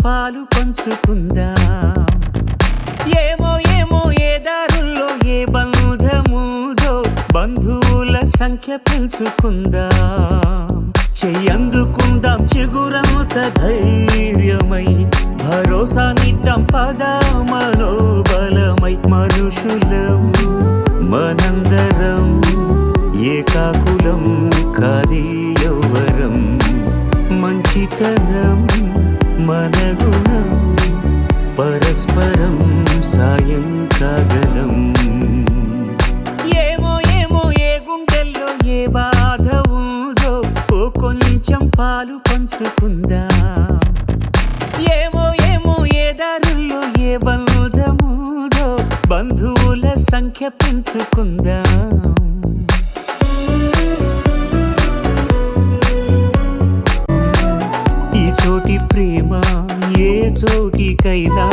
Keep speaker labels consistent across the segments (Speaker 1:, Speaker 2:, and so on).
Speaker 1: పాలు పంచుకుందాం. ఏమో ఏమో ఏ దారుల్లో ఏ బంధముదో బంధువుల సంఖ్య పెంచుకుందాం. చెయ్యందుకుందాం చిగురంత ధైర్యమై భరోసానిద్దాం పద మనోబలమై. మనుషులం మనందరం ఏకాకులం కాది యౌవరం. మంచితనం మన గుణం పరస్పరం సాయం కాగలం. ఏమో ఏమో ఏ గుండెల్లో ఏ బాధ ఉందో ఓ కొంచెం పాలు పంచుకుందాం. ఏమో ఏమో ఏ దారుల్లో ఏ బంధముదో బంధువుల సంఖ్య పెంచుకుందాం. ఈ చోటి ప్రేమ ఏ చోటికైనా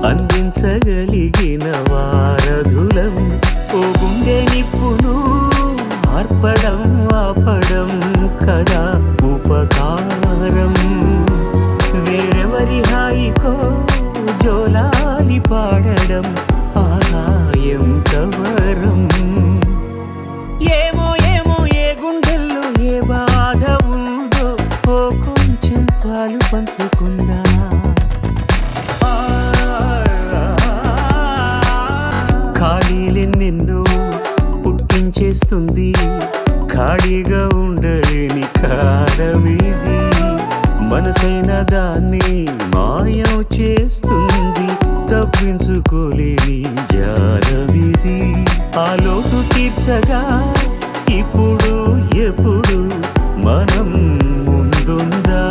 Speaker 1: అందించగలిగిన వారధులం. ఓ గుండె నిప్పును ఆర్పడం ఆపడం కదా ఉపకారం. వేరెవరి హాయికో జోలాలి పాడడం ఆదాయం కవరం. ఏమో ఏమో ఏ గుండెల్లో ఏ బాధ ఉందో ఓ కొంచెం పాలు పంచుకుందా. ఖాళీలెన్నెన్నో పుట్టించేస్తుంది ఖాళీగా ఉండలేని కాలమిది. మనసైన దాన్ని మాయం చేస్తుంది తప్పించుకోలేని జాలమిది. ఆ లోటు తీర్చగా ఇప్పుడు ఎప్పుడు మనం ముందుందా.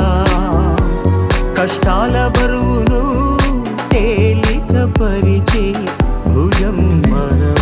Speaker 1: కష్టాల బరువును తేలిక పరిచే భుజం మనం